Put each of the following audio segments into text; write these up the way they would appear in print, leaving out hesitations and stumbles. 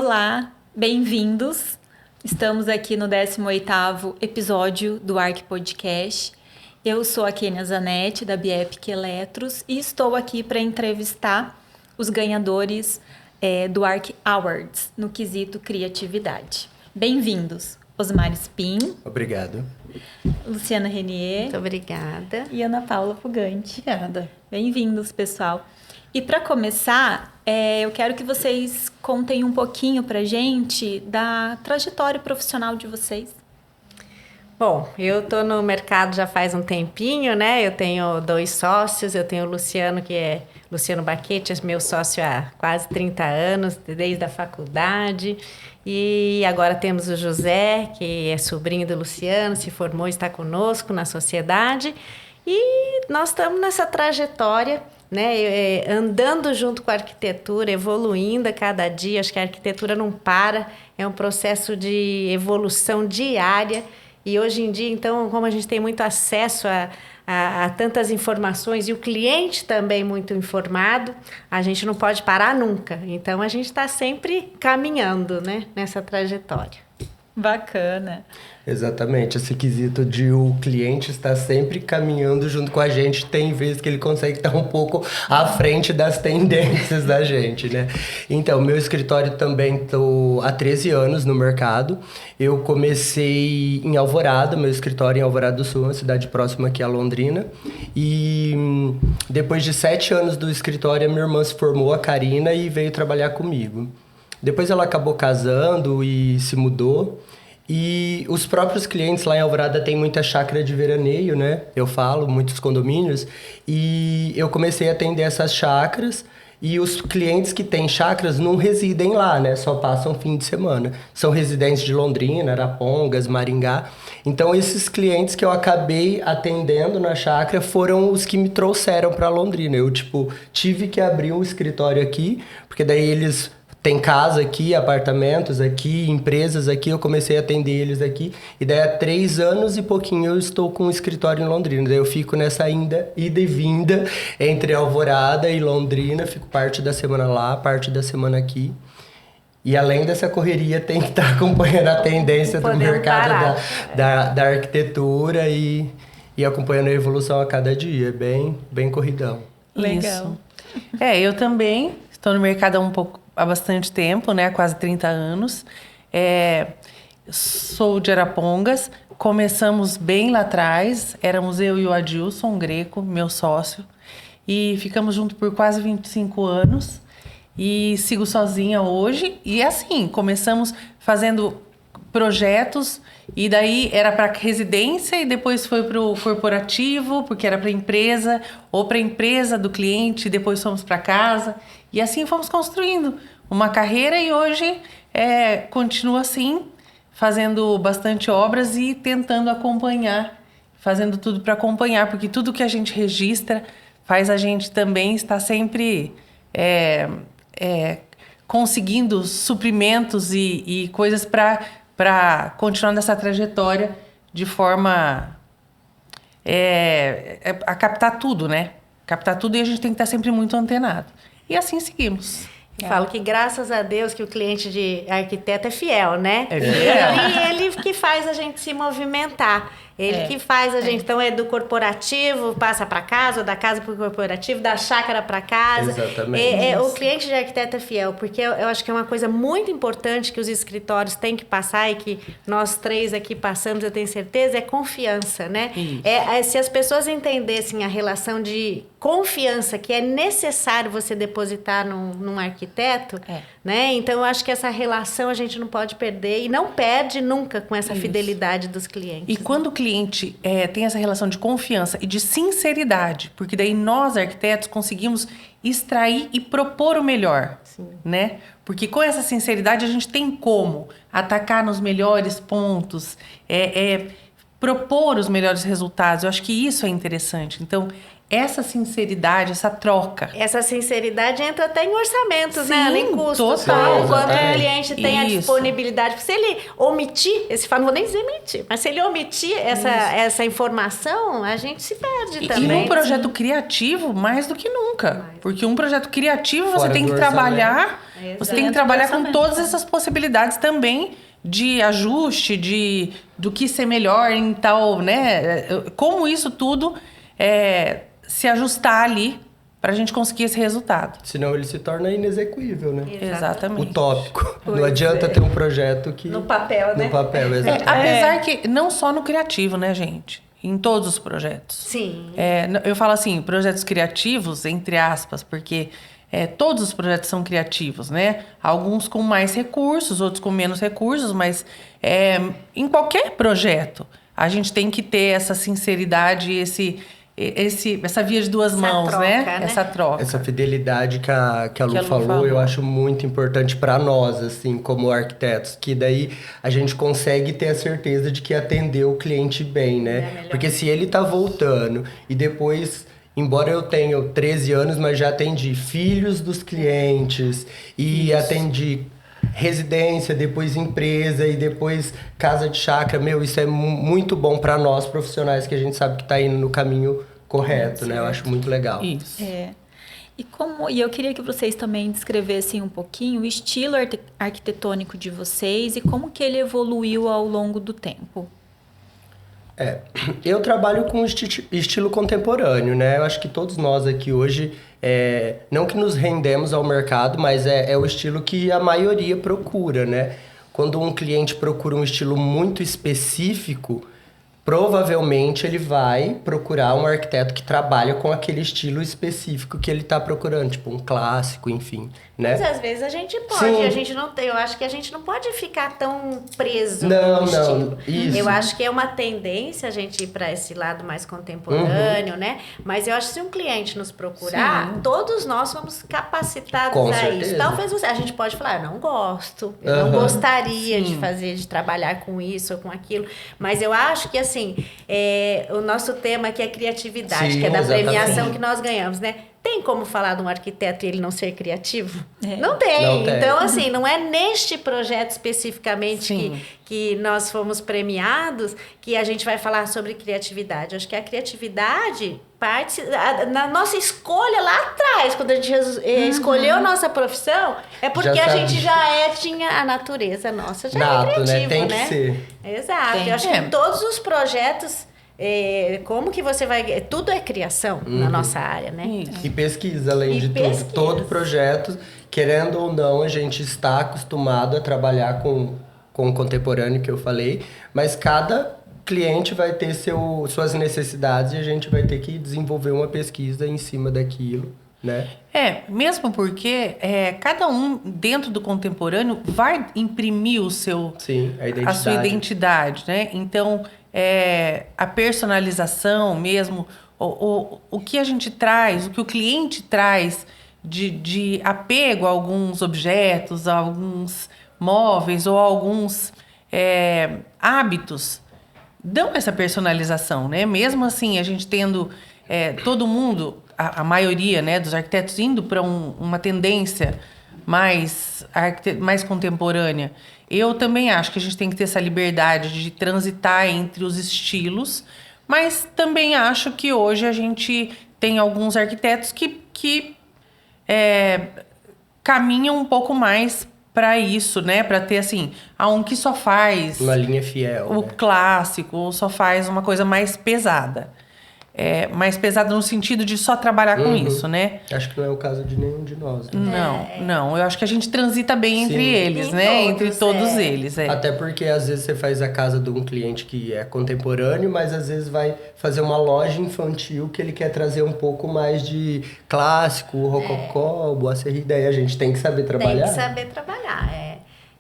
Olá, bem-vindos. Estamos aqui no 18º episódio do ARC Podcast. Eu sou a Kênia Zanetti, da Biepic Eletros, e estou aqui para entrevistar os ganhadores do ARC Awards, no quesito criatividade. Bem-vindos, Osmar Spin. Obrigado. Luciana Renier. Muito obrigada. E Ana Paula Fugante. Obrigada. Bem-vindos, pessoal. E para começar, eu quero que vocês contem um pouquinho pra gente da trajetória profissional de vocês. Bom, eu tô no mercado já faz um tempinho, né? Eu tenho 2 sócios, eu tenho o Luciano, que é Luciano Baquete, meu sócio há quase 30 anos, desde a faculdade. E agora temos o José, que é sobrinho do Luciano, se formou e está conosco na sociedade. E nós estamos nessa trajetória, né, andando junto com a arquitetura, evoluindo a cada dia. Acho que a arquitetura não para, é um processo de evolução diária. E hoje em dia, então, como a gente tem muito acesso a tantas informações e o cliente também muito informado, a gente não pode parar nunca. Então, a gente está sempre caminhando, né, nessa trajetória. Bacana. Exatamente, esse quesito de o cliente estar sempre caminhando junto com a gente, tem vezes que ele consegue estar um pouco à frente das tendências da gente, né? Então, meu escritório também, estou há 13 anos no mercado. Eu comecei em Alvorada, meu escritório em Alvorada do Sul, uma cidade próxima aqui a Londrina. E depois de 7 anos do escritório, a minha irmã se formou, a Karina, e veio trabalhar comigo. Depois ela acabou casando e se mudou. E os próprios clientes lá em Alvorada tem muita chácara de veraneio, né? Eu falo, muitos condomínios. E eu comecei a atender essas chácaras. E os clientes que têm chácaras não residem lá, né? Só passam fim de semana. São residentes de Londrina, Arapongas, Maringá. Então, esses clientes que eu acabei atendendo na chácara foram os que me trouxeram para Londrina. Eu, tive que abrir um escritório aqui, porque daí eles... Tem casa aqui, apartamentos aqui, empresas aqui, eu comecei a atender eles aqui. E daí há 3 anos e pouquinho eu estou com um escritório em Londrina. Daí eu fico nessa ida e vinda entre Alvorada e Londrina. Fico parte da semana lá, parte da semana aqui. E além dessa correria, tem que estar acompanhando a tendência do mercado da arquitetura e acompanhando a evolução a cada dia. É bem corridão. Legal. Isso. Eu também estou no mercado há bastante tempo, né? Quase 30 anos. Sou de Arapongas. Começamos bem lá atrás. Éramos eu e o Adilson Greco, meu sócio. E ficamos juntos por quase 25 anos. E sigo sozinha hoje. E assim, começamos fazendo projetos. E daí era para residência e depois foi para o corporativo, porque era para empresa. Ou para a empresa do cliente, e depois fomos para casa. E assim fomos construindo uma carreira e hoje continua assim, fazendo bastante obras e tentando acompanhar, fazendo tudo para acompanhar, porque tudo que a gente registra faz a gente também estar sempre conseguindo suprimentos e coisas para continuar nessa trajetória de forma a captar tudo, né? Captar tudo, e a gente tem que estar sempre muito antenado. E assim seguimos. Eu falo que graças a Deus que o cliente de arquiteto é fiel, né? É fiel. E ele que faz a gente se movimentar. Ele que faz a gente, então, do corporativo, passa para casa, ou da casa para o corporativo, da chácara para casa. Exatamente. O cliente de arquiteto é fiel, porque eu acho que é uma coisa muito importante que os escritórios têm que passar e que nós 3 aqui passamos, eu tenho certeza, é confiança, né? Se as pessoas entendessem a relação de confiança que é necessário você depositar num arquiteto, né? Então, eu acho que essa relação a gente não pode perder e não perde nunca com essa fidelidade dos clientes. E quando o cliente tem essa relação de confiança e de sinceridade, porque daí nós, arquitetos, conseguimos extrair e propor o melhor, né? Porque com essa sinceridade a gente tem como atacar nos melhores pontos, propor os melhores resultados. Eu acho que isso é interessante. Então, essa sinceridade, essa troca. Essa sinceridade entra até em orçamentos, né? Sim, Em custos. total. Quando o É. cliente tem a Isso. disponibilidade. Se ele omitir, não vou nem dizer mentir, mas se ele omitir essa informação, a gente se perde E também. num projeto criativo, mais do que nunca. Porque um projeto criativo, você Fora tem do que trabalhar... orçamento. Você tem que Dentro do trabalhar com orçamento. todas essas possibilidades também de ajuste, do que ser melhor em tal, né? Como isso tudo se ajustar ali para a gente conseguir esse resultado. Senão ele se torna inexequível, né? Exatamente. Utópico. Não Pois adianta é. ter um projeto que... No papel, né? No papel, exatamente. Apesar que não só no criativo, né, gente? Em todos os projetos. Sim. Eu falo assim, projetos criativos, entre aspas, porque todos os projetos são criativos, né? Alguns com mais recursos, outros com menos recursos, mas em qualquer projeto a gente tem que ter essa sinceridade, essa via de duas Essa mãos, troca, né? né? Essa troca. Essa fidelidade que a Lu Lu falou, falou. eu acho muito importante para nós, assim, como arquitetos, que daí a gente consegue ter a certeza de que atendeu o cliente bem, né? Porque se ele tá voltando e depois, embora eu tenha 13 anos, mas já atendi filhos dos clientes e atendi residência, depois empresa e depois casa de chácara. Meu, isso é muito bom para nós profissionais, que a gente sabe que tá indo no caminho correto, né? Eu acho muito legal. Isso. E eu queria que vocês também descrevessem um pouquinho o estilo arquitetônico de vocês e como que ele evoluiu ao longo do tempo. Eu trabalho com estilo contemporâneo, né? Eu acho que todos nós aqui hoje, não que nos rendemos ao mercado, mas é o estilo que a maioria procura, né? Quando um cliente procura um estilo muito específico, provavelmente ele vai procurar um arquiteto que trabalha com aquele estilo específico que ele está procurando, tipo um clássico, enfim, né? Mas às vezes a gente pode, Sim. a gente não tem, eu acho que a gente não pode ficar tão preso Não, no estilo. isso. Eu acho que é uma tendência a gente ir para esse lado mais contemporâneo, né? Mas eu acho que se um cliente nos procurar, todos nós somos capacitados Com a certeza. isso. Talvez a gente pode falar, eu não gosto, eu não Aham. gostaria de trabalhar com isso ou com aquilo. Mas eu acho que assim, o nosso tema aqui é criatividade, Sim, que é da exatamente. premiação que nós ganhamos, né? Tem como falar de um arquiteto e ele não ser criativo? É. Não tem. Não tem. Então, assim, não é neste projeto especificamente Sim. que nós fomos premiados que a gente vai falar sobre criatividade. Eu acho que a criatividade parte na nossa escolha lá atrás, quando a gente escolheu a nossa profissão, é porque Já a sabia. gente tinha a natureza nossa, já Nato, é né? criativo, Tem né? que ser. Exato. Tem. Eu acho É. que todos os projetos, como que você vai... Tudo é criação na nossa área, né? Isso. E pesquisa, além E de pesquisa. tudo. Todo projeto, querendo ou não, a gente está acostumado a trabalhar com o contemporâneo que eu falei, mas cada cliente vai ter suas necessidades e a gente vai ter que desenvolver uma pesquisa em cima daquilo, né? Mesmo porque cada um dentro do contemporâneo vai imprimir Sim, a identidade. a sua identidade, né? Então, a personalização mesmo, o que a gente traz, o que o cliente traz de apego a alguns objetos, a alguns móveis ou a alguns hábitos, dão essa personalização, né? Mesmo assim, a gente tendo todo mundo, a maioria, né, dos arquitetos indo para uma tendência mais contemporânea, eu também acho que a gente tem que ter essa liberdade de transitar entre os estilos, mas também acho que hoje a gente tem alguns arquitetos que caminham um pouco mais para isso, né? Para ter, assim, um que só faz Uma linha fiel. o né? clássico, ou só faz uma coisa mais pesada. Mais pesada no sentido de só trabalhar com isso, né? Acho que não é o caso de nenhum de nós. Né? Não. Eu acho que a gente transita bem entre Sim. eles, Em né? todos, Entre todos eles. Até porque às vezes você faz a casa de um cliente que é contemporâneo, mas às vezes vai fazer uma loja infantil que ele quer trazer um pouco mais de clássico, rococó, boa serrida. Aí a gente tem que saber trabalhar. Tem que saber trabalhar,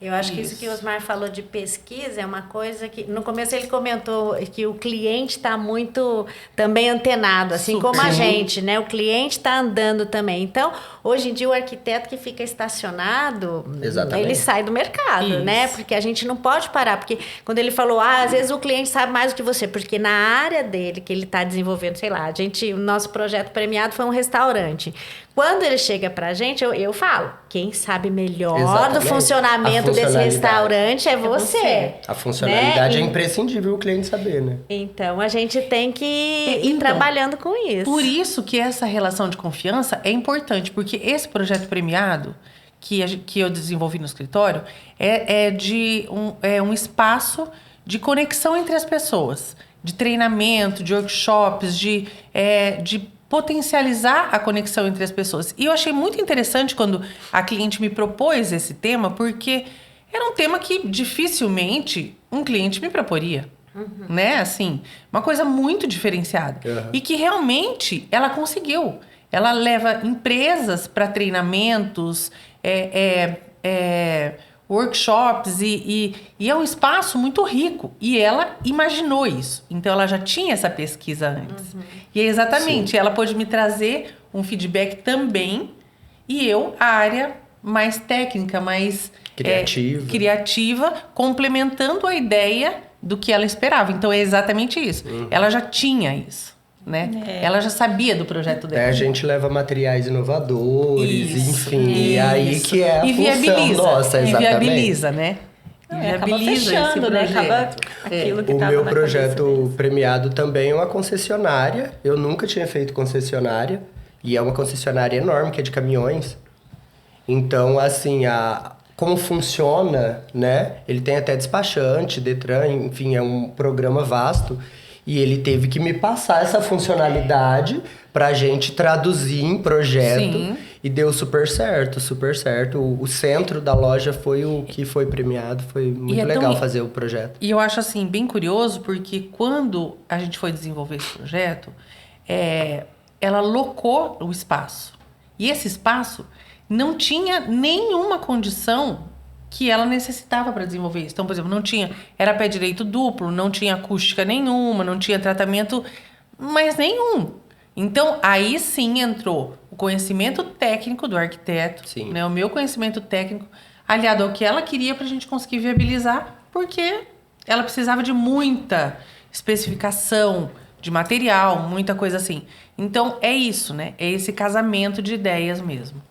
Eu acho que isso que o Osmar falou de pesquisa é uma coisa que... No começo ele comentou que o cliente está muito também antenado, assim Super. como a gente, né? O cliente está andando também. Então, hoje em dia, o arquiteto que fica estacionado, Exatamente. ele sai do mercado, né? Porque a gente não pode parar. Porque quando ele falou, às vezes o cliente sabe mais do que você. Porque na área dele, que ele está desenvolvendo, sei lá, o nosso projeto premiado foi um restaurante. Quando ele chega pra gente, eu falo, quem sabe melhor Exatamente. do funcionamento desse restaurante é você. A funcionalidade né? é imprescindível o cliente saber, né? Então, a gente tem que ir trabalhando com isso. Por isso que essa relação de confiança é importante, porque esse projeto premiado que eu desenvolvi no escritório é um espaço de conexão entre as pessoas, de treinamento, de workshops, de potencializar a conexão entre as pessoas. E eu achei muito interessante quando a cliente me propôs esse tema, porque era um tema que dificilmente um cliente me proporia. Né? Assim, uma coisa muito diferenciada. E que realmente ela conseguiu. Ela leva empresas para treinamentos, workshops e é um espaço muito rico. E ela imaginou isso. Então, ela já tinha essa pesquisa antes. E é exatamente, ela pôde me trazer um feedback também. E eu, a área mais técnica, mais criativa, complementando a ideia do que ela esperava. Então, é exatamente isso. Ela já tinha isso. Né? Ela já sabia do projeto dela. A gente leva materiais inovadores, enfim. E aí que é a e função viabiliza, nossa, exatamente. E viabiliza, né? Acaba fechando, né? Acaba aquilo que O tava meu na projeto premiado também é uma concessionária. Eu nunca tinha feito concessionária. E é uma concessionária enorme, que é de caminhões. Então, assim, como funciona, né? Ele tem até despachante, Detran, enfim, é um programa vasto. E ele teve que me passar essa funcionalidade pra gente traduzir em projeto. Sim. E deu super certo, super certo. O centro da loja foi o que foi premiado. Foi muito legal fazer o projeto. E eu acho, assim, bem curioso, porque quando a gente foi desenvolver esse projeto, ela locou o espaço. E esse espaço não tinha nenhuma condição que ela necessitava para desenvolver isso. Então, por exemplo, era pé direito duplo, não tinha acústica nenhuma, não tinha tratamento, mas nenhum. Então, aí sim entrou o conhecimento técnico do arquiteto, né, o meu conhecimento técnico, aliado ao que ela queria para a gente conseguir viabilizar, porque ela precisava de muita especificação de material, muita coisa assim. Então, é isso, né? É esse casamento de ideias mesmo.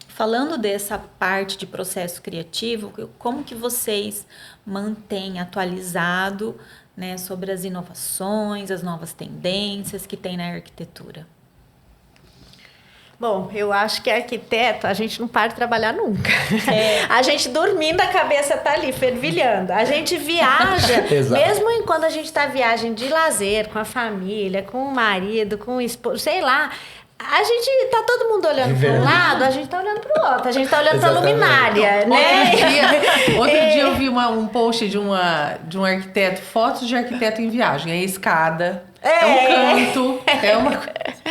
Falando dessa parte de processo criativo, como que vocês mantêm atualizado, né, sobre as inovações, as novas tendências que tem na arquitetura? Bom, eu acho que arquiteto, a gente não para de trabalhar nunca. A gente dormindo, a cabeça tá ali, fervilhando. A gente viaja, mesmo quando a gente tá viagem de lazer, com a família, com o marido, com o esposo, sei lá. A gente tá todo mundo olhando para um lado, a gente tá olhando para o outro, a gente tá olhando para a luminária, né? Outro dia eu vi um post de um arquiteto, fotos de arquiteto em viagem, é escada, é um canto, é uma coisa.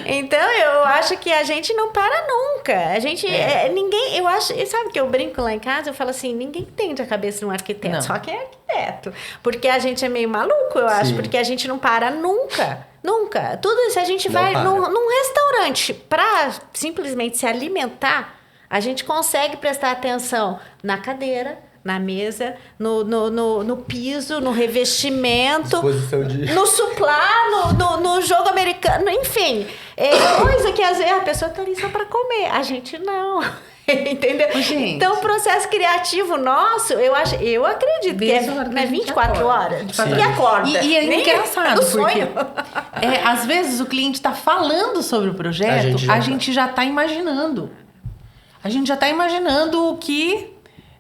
Então, eu acho que a gente não para nunca. A gente, ninguém, eu acho, sabe que eu brinco lá em casa, eu falo assim, ninguém entende a cabeça de um arquiteto, não. só quem é arquiteto. Porque a gente é meio maluco, eu acho, porque a gente não para nunca. Nunca. Tudo isso, a gente vai num restaurante para simplesmente se alimentar, a gente consegue prestar atenção na cadeira, na mesa, no piso, no revestimento, no suplá, no jogo americano, enfim. É coisa que às vezes a pessoa tá ali só para comer, a gente não. Entendeu? Gente. Então, o processo criativo nosso, eu acredito que é 24 horas. Que acorda. E é engraçado, porque sonho. Às vezes o cliente está falando sobre o projeto, a gente já está imaginando. A gente já está imaginando o que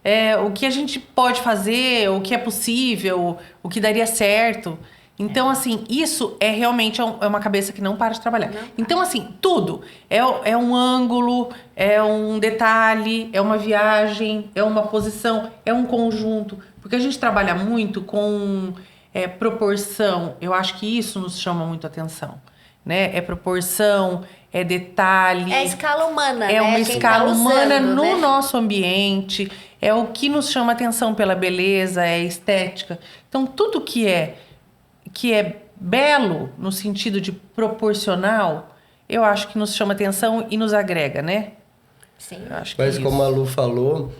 a gente pode fazer, o que é possível, o que daria certo. Então, assim, isso é realmente uma cabeça que não para de trabalhar. Então, assim, tudo. É um ângulo, é um detalhe, é uma viagem, é uma posição, é um conjunto. Porque a gente trabalha muito com proporção. Eu acho que isso nos chama muito a atenção. Né? É proporção, é detalhe. É a escala humana, É uma escala humana no nosso ambiente. é o que nos chama atenção pela beleza, é estética. Então, tudo que é belo no sentido de proporcional, eu acho que nos chama atenção e nos agrega, né? Sim. Eu acho que Mas é como a isso. Lu falou,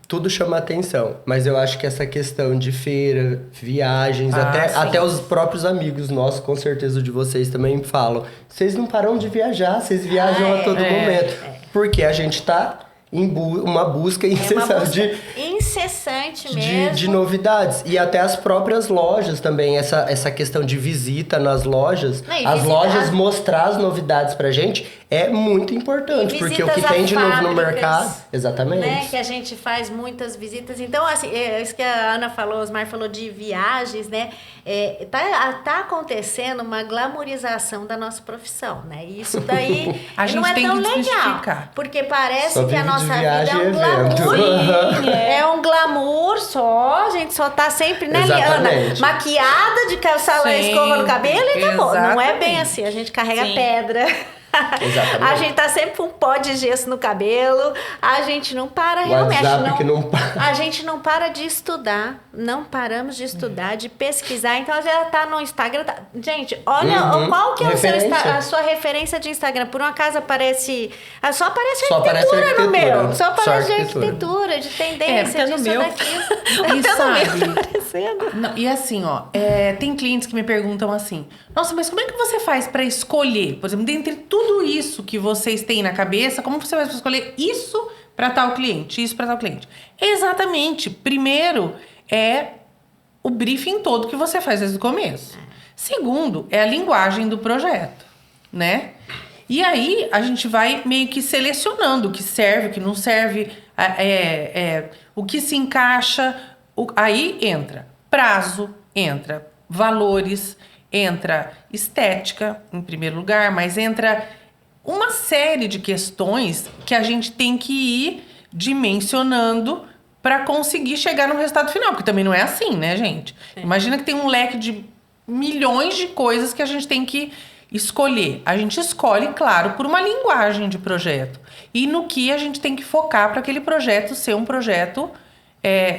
tudo chama atenção. Mas eu acho que essa questão de feira, viagens, Ah, sim. até os próprios amigos nossos, com certeza de vocês também falam. Vocês não param de viajar, vocês viajam a todo momento. Porque a gente tá em uma busca incessante incessante mesmo. de novidades. E até as próprias lojas também, essa questão de visita nas lojas, Não, e as visitar- lojas mostrar as novidades pra gente é muito importante, E porque o que visitas a tem de novo no fábricas, mercado, exatamente. Né, que a gente faz muitas visitas. Então, assim, isso que a Ana falou, o Osmar falou de viagens, né? Tá acontecendo uma glamorização da nossa profissão, né? E isso daí A gente não é tem tão que legal. desmistificar. Porque parece Só que a vive de nossa vida viagem é um e evento. glamour. É um glamour só, a gente só tá sempre, né, Liana? Exatamente. Maquiada, de calçada, Sim, escova no cabelo e tá bom. Não é bem exatamente. assim, a gente carrega Sim. pedra. Exatamente. A gente tá sempre com um pó de gesso no cabelo. A gente não para realmente. WhatsApp que não para. A gente não para de estudar. Não paramos de estudar, de pesquisar. Então, às vezes, ela tá no Instagram. Gente, olha qual que é Referência. a sua referência de Instagram. Por um acaso aparece. Só aparece Só aparece arquitetura no arquitetura. meu. Só Só aparece de arquitetura. arquitetura, de tendência, porque no disso, meu- daquilo. E Até no sabe- meu tá aparecendo. Não, e assim, ó, tem clientes que me perguntam assim: nossa, mas como é que você faz pra escolher? Por exemplo, dentre tudo isso que vocês têm na cabeça, como você faz pra escolher isso pra tal cliente, isso pra tal cliente? Exatamente. Primeiro é o briefing todo que você faz desde o começo. Segundo, é a linguagem do projeto, né? E aí a gente vai meio que selecionando o que serve, o que não serve, o que se encaixa. Aí entra prazo, entra valores, entra estética, em primeiro lugar, mas entra uma série de questões que a gente tem que ir dimensionando para conseguir chegar no resultado final, porque também não é assim, né, gente? Imagina que tem um leque de milhões de coisas que a gente tem que escolher. A gente escolhe, claro, por uma linguagem de projeto e no que a gente tem que focar para aquele projeto ser um projeto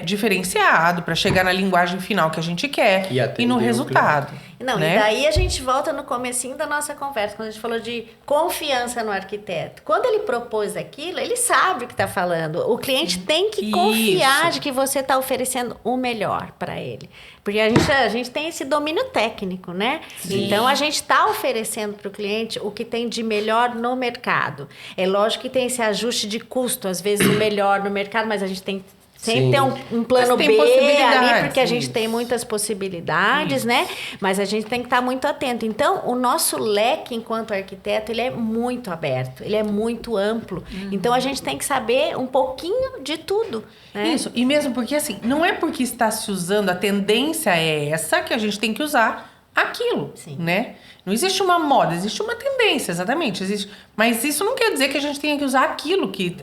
diferenciado, para chegar na linguagem final que a gente quer E atender no o resultado. Não, né? e daí a gente volta no comecinho da nossa conversa, quando a gente falou de confiança no arquiteto. Quando ele propôs aquilo, ele sabe o que está falando. O cliente tem que confiar Isso. de que você está oferecendo o melhor para ele. Porque a gente tem esse domínio técnico, né? Sim. Então, a gente está oferecendo para o cliente o que tem de melhor no mercado. É lógico que tem esse ajuste de custo, às vezes o melhor no mercado, mas a gente tem sempre Sim. ter um plano Mas tem B ali, possibilidades, porque a gente isso. tem muitas possibilidades, né? Mas a gente tem que estar muito atento. Então, o nosso leque enquanto arquiteto, ele é muito aberto, ele é muito amplo. Então, a gente tem que saber um pouquinho de tudo, né? Isso, e mesmo porque assim, não é porque está se usando, a tendência é essa que a gente tem que usar aquilo, Sim. né? Não existe uma moda, existe uma tendência, exatamente. Mas isso não quer dizer que a gente tenha que usar aquilo que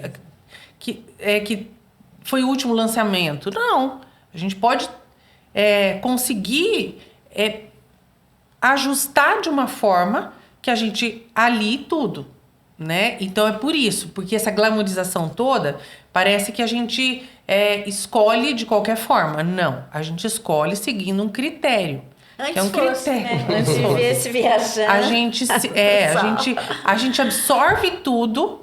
foi o último lançamento. Não, a gente pode conseguir ajustar de uma forma que a gente alie tudo, né? Então é por isso, porque essa glamorização toda parece que a gente escolhe de qualquer forma. Não, a gente escolhe seguindo um critério. Que é um fosse, critério. né? Antes de ver esse viajando. A gente absorve tudo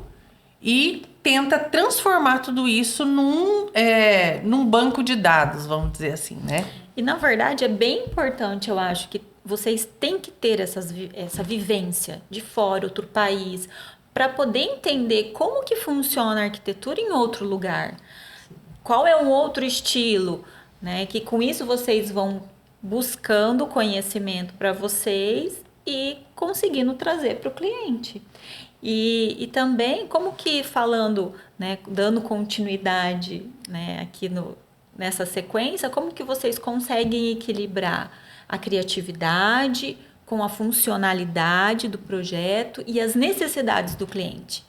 e tenta transformar tudo isso num banco de dados, vamos dizer assim, né? E, na verdade, é bem importante, eu acho, que vocês têm que ter essa vivência de fora, outro país, para poder entender como que funciona a arquitetura em outro lugar. Qual é um outro estilo, né? Que com isso vocês vão buscando conhecimento para vocês e conseguindo trazer para o cliente. E também, como que falando, né, dando continuidade, né, aqui nessa sequência, como que vocês conseguem equilibrar a criatividade com a funcionalidade do projeto e as necessidades do cliente?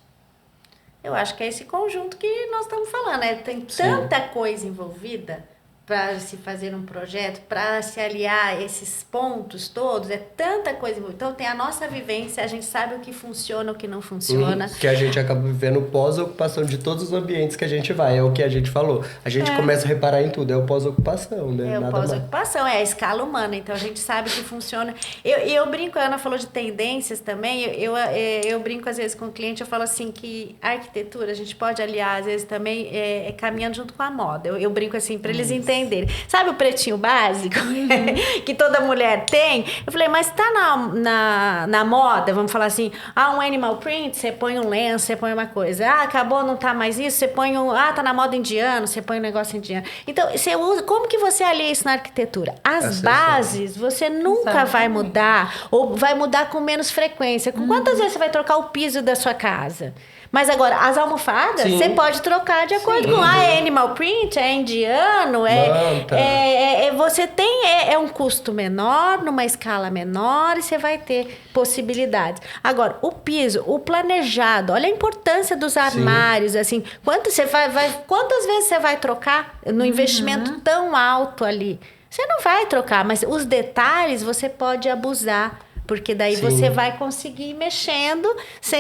Eu acho que é esse conjunto que nós estamos falando, né? Tem tanta coisa envolvida, para se fazer um projeto, para se aliar esses pontos todos, é tanta coisa. Então tem a nossa vivência, a gente sabe o que funciona, o que não funciona. Que a gente acaba vivendo pós-ocupação de todos os ambientes que a gente vai, é o que a gente falou. A gente começa a reparar em tudo, é o pós-ocupação, né? É o pós-ocupação, é a escala humana, então a gente sabe que funciona. Eu brinco, a Ana falou de tendências também, eu brinco às vezes com o cliente, eu falo assim que a arquitetura a gente pode aliar às vezes também caminhando junto com a moda. Eu brinco assim, para eles entenderem. Sabe o pretinho básico que toda mulher tem? Eu falei, mas tá na moda, vamos falar assim, um animal print, você põe um lenço, você põe uma coisa. Acabou, não tá mais isso, você põe tá na moda indiano, você põe um negócio indiano. Então, você usa, como que você alia isso na arquitetura? As bases, você nunca vai mudar, ou vai mudar com menos frequência. Com quantas vezes você vai trocar o piso da sua casa? Mas agora, as almofadas, você pode trocar de acordo com é animal print, é indiano, você tem um custo menor, numa escala menor, e você vai ter possibilidades. Agora, o piso, o planejado, olha a importância dos armários, assim, quantas vezes você vai trocar no investimento tão alto ali? Você não vai trocar, mas os detalhes você pode abusar. Porque daí você vai conseguir ir mexendo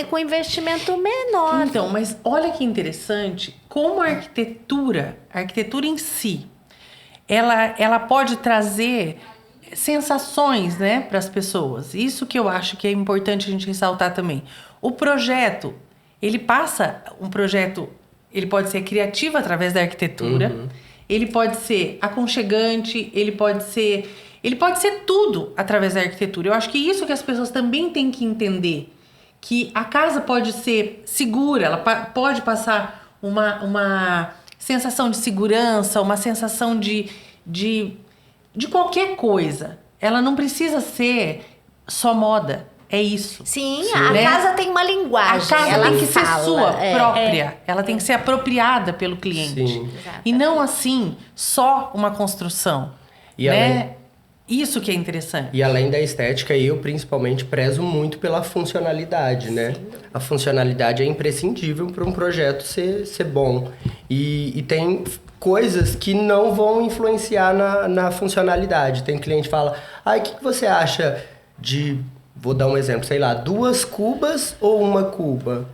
com investimento menor. Então, mas olha que interessante, como a arquitetura em si, ela pode trazer sensações, né, para as pessoas. Isso que eu acho que é importante a gente ressaltar também. O projeto, ele pode ser criativo através da arquitetura, ele pode ser aconchegante, ele pode ser tudo através da arquitetura. Eu acho que isso que as pessoas também têm que entender. Que a casa pode ser segura, ela pode passar uma sensação de segurança, uma sensação de qualquer coisa. Ela não precisa ser só moda. É isso. Sim, a casa tem uma linguagem. A casa ela tem que ser sua própria. Ela tem que ser apropriada pelo cliente. Sim. E não assim, só uma construção. E né? Isso que é interessante. E além da estética, eu principalmente prezo muito pela funcionalidade, né? A funcionalidade é imprescindível para um projeto ser bom. E tem coisas que não vão influenciar na funcionalidade. Tem cliente que fala, o que você acha de, vou dar um exemplo, sei lá, 2 cubas ou 1 cuba?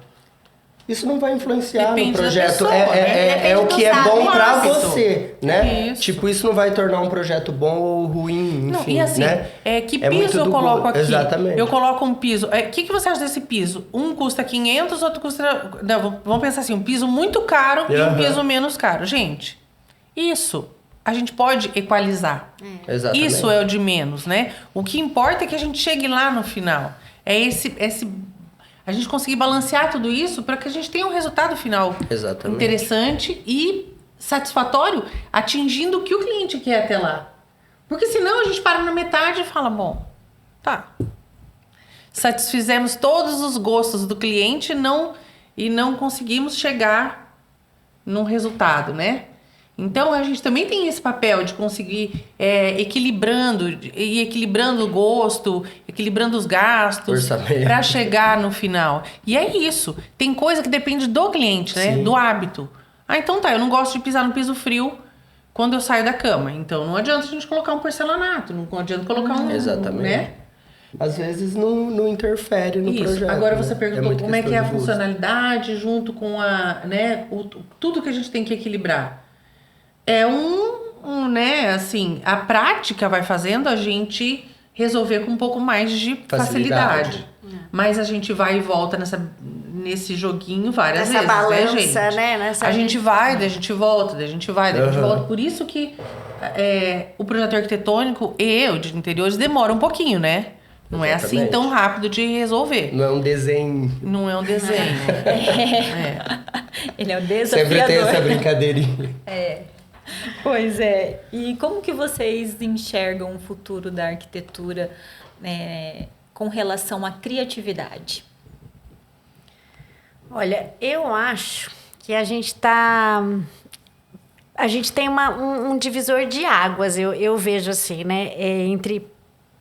Isso não vai influenciar no projeto. É o que é bom pra você, né? Isso. Tipo, isso não vai tornar um projeto bom ou ruim, enfim, não, e assim, né? Que piso eu coloco aqui? Exatamente. Eu coloco um piso. O que você acha desse piso? Um custa 500, outro custa... Não, vamos pensar assim, um piso muito caro e um piso menos caro. Gente, isso a gente pode equalizar. Exatamente. Isso é o de menos, né? O que importa é que a gente chegue lá no final. A gente conseguir balancear tudo isso para que a gente tenha um resultado final interessante e satisfatório, atingindo o que o cliente quer até lá. Porque senão a gente para na metade e fala, bom, tá. Satisfizemos todos os gostos do cliente e não conseguimos chegar num resultado, né? Então, a gente também tem esse papel de conseguir equilibrando o gosto, equilibrando os gastos para chegar no final. E é isso. Tem coisa que depende do cliente, né? Do hábito. Então tá, eu não gosto de pisar no piso frio quando eu saio da cama. Então, não adianta a gente colocar um porcelanato, não adianta colocar um... Exatamente. Né? Às vezes não interfere no projeto. Agora você perguntou como é que é a funcionalidade junto com tudo que a gente tem que equilibrar. É né, assim, a prática vai fazendo a gente resolver com um pouco mais de facilidade. Mas a gente vai e volta nesse joguinho várias vezes, balança, né, gente? Né? A gente vai, daí a gente volta, daí a gente vai, daí a gente volta. Por isso que o projeto arquitetônico e o de interiores demora um pouquinho, né? Não é assim tão rápido de resolver. Não é um desenho. Não é um desenho. Ele é o desafiador. Sempre tem essa brincadeirinha. Pois é. E como que vocês enxergam o futuro da arquitetura com relação à criatividade? Olha, eu acho que a gente tem um divisor de águas, eu vejo assim, né? Entre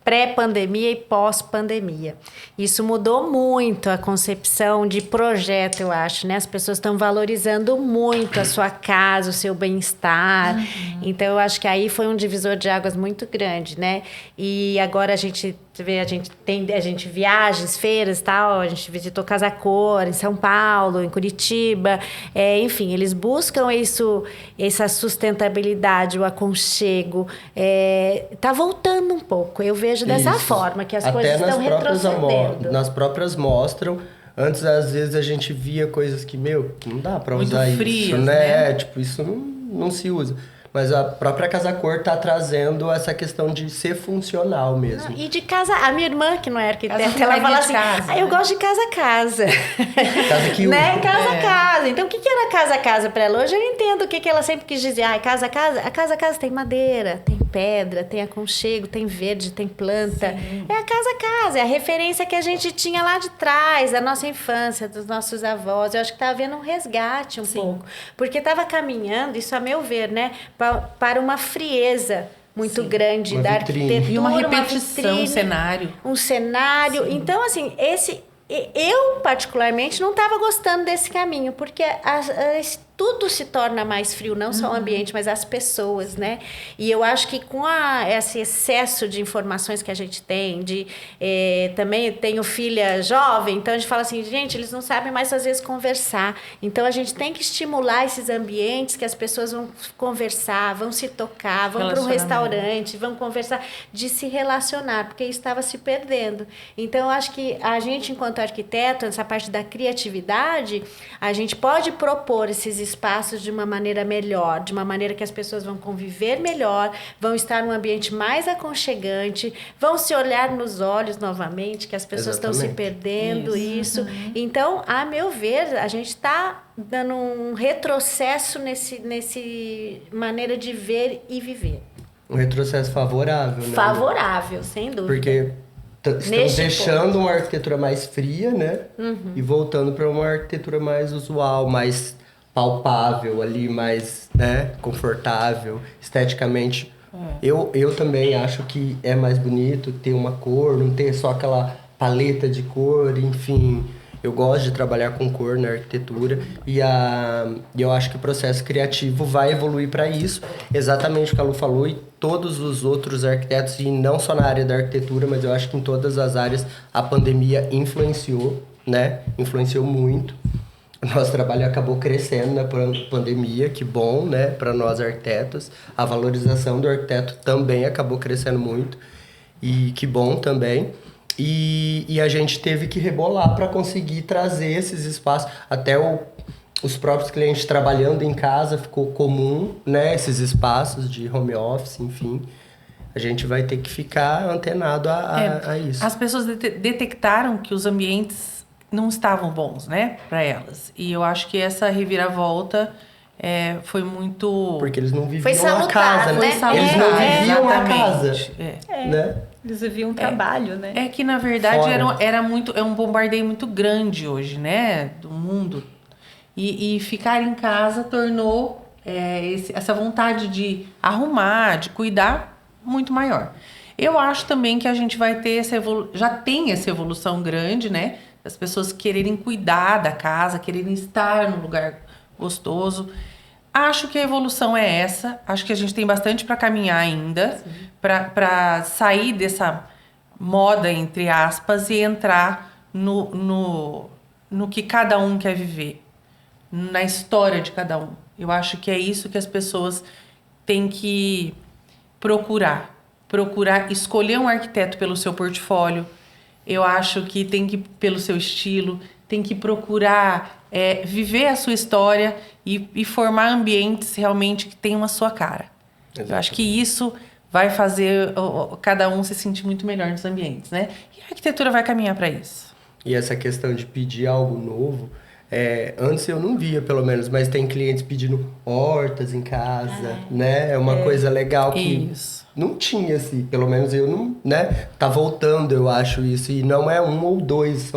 pré-pandemia e pós-pandemia. Isso mudou muito a concepção de projeto, eu acho, né? As pessoas estão valorizando muito a sua casa, o seu bem-estar. Então, eu acho que aí foi um divisor de águas muito grande, né? E agora a gente viagens, feiras e tal, a gente visitou Casa Cor em São Paulo, em Curitiba, enfim, eles buscam isso, essa sustentabilidade, o aconchego, tá voltando um pouco, eu vejo dessa forma, que as coisas estão retrocedendo. Nas próprias mostram, antes às vezes a gente via coisas que, não dá pra muito usar frias, isso, né? Tipo, isso não se usa. Mas a própria Casa Cor tá trazendo essa questão de ser funcional mesmo. E de casa... A minha irmã, que não é arquiteta, ela fala assim, eu gosto de casa-casa. Casa que usa. Né? Casa-casa. Então, o que era casa-casa pra ela? Hoje eu entendo o que ela sempre quis dizer. Casa-casa. A casa-casa tem madeira, tem pedra, tem aconchego, tem verde, tem planta. Sim. É a casa-casa. É a referência que a gente tinha lá de trás, da nossa infância, dos nossos avós. Eu acho que tá havendo um resgate um pouco. Porque tava caminhando, isso a meu ver, né? Para uma frieza muito grande da arquitetura. E uma repetição, um cenário. Sim. Então, assim, eu particularmente não estava gostando desse caminho, porque tudo se torna mais frio, não só o ambiente, mas as pessoas, né? E eu acho que com esse excesso de informações que a gente tem, também tenho filha jovem, então a gente fala assim, gente, eles não sabem mais às vezes conversar. Então a gente tem que estimular esses ambientes que as pessoas vão conversar, vão se tocar, vão para um restaurante, vão conversar, de se relacionar, porque isso estava se perdendo. Então eu acho que a gente, enquanto arquiteto, essa parte da criatividade, a gente pode propor esses espaços de uma maneira melhor, de uma maneira que as pessoas vão conviver melhor, vão estar num ambiente mais aconchegante, vão se olhar nos olhos novamente, que as pessoas estão se perdendo isso. Então, a meu ver, a gente está dando um retrocesso nesse maneira de ver e viver. Um retrocesso favorável, né? Favorável, sem dúvida. Porque estamos deixando uma arquitetura mais fria, né? E voltando para uma arquitetura mais usual, mais palpável ali, mais, né, confortável, esteticamente. Eu também acho que é mais bonito ter uma cor, não ter só aquela paleta de cor, enfim. Eu gosto de trabalhar com cor na arquitetura e eu acho que o processo criativo vai evoluir para isso, exatamente o que a Lu falou, e todos os outros arquitetos, e não só na área da arquitetura, mas eu acho que em todas as áreas a pandemia influenciou, né? Influenciou muito. O nosso trabalho acabou crescendo na pandemia, que bom, né, para nós arquitetos. A valorização do arquiteto também acabou crescendo muito, e que bom também. E a gente teve que rebolar para conseguir trazer esses espaços. Até os próprios clientes trabalhando em casa ficou comum, né, esses espaços de home office, enfim. A gente vai ter que ficar antenado a isso. As pessoas detectaram que os ambientes não estavam bons, né, para elas. E eu acho que essa reviravolta foi muito... Porque eles não viviam a casa, né? Eles não viviam a casa, né? Eles viviam um trabalho, né? É que, na verdade, é um bombardeio muito grande hoje, né, do mundo. E ficar em casa tornou essa vontade de arrumar, de cuidar, muito maior. Eu acho também que a gente vai ter já tem essa evolução grande, né? As pessoas quererem cuidar da casa, quererem estar num lugar gostoso. Acho que a evolução é essa. Acho que a gente tem bastante para caminhar ainda, para sair dessa moda, entre aspas, e entrar no que cada um quer viver, na história de cada um. Eu acho que é isso que as pessoas têm que procurar escolher um arquiteto pelo seu portfólio. Eu acho que tem que, pelo seu estilo, tem que procurar viver a sua história e formar ambientes realmente que tenham a sua cara. Exatamente. Eu acho que isso vai fazer cada um se sentir muito melhor nos ambientes, né? E a arquitetura vai caminhar para isso. E essa questão de pedir algo novo, antes eu não via, pelo menos, mas tem clientes pedindo hortas em casa, né? É uma coisa legal que... Isso. Não tinha, assim, pelo menos eu não, né? Tá voltando, eu acho isso. E não é um ou dois,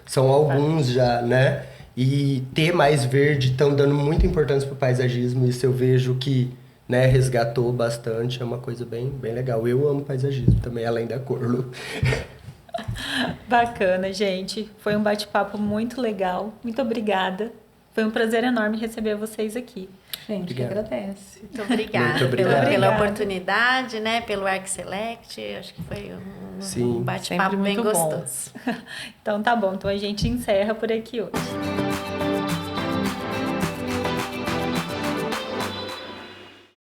são alguns já, né? E ter mais verde estão dando muita importância pro paisagismo. Isso eu vejo que né, resgatou bastante, é uma coisa bem, bem legal. Eu amo paisagismo também, além da cor, Lu. Bacana, gente. Foi um bate-papo muito legal. Muito obrigada. Foi um prazer enorme receber vocês aqui. Gente, que Obrigado. agradece. Muito obrigada, Muito obrigado. pela Obrigada. oportunidade, né? Pelo Arc Select. Acho que foi Sim. um bate-papo Sempre bem muito bom. gostoso. Então tá bom. Então a gente encerra por aqui hoje.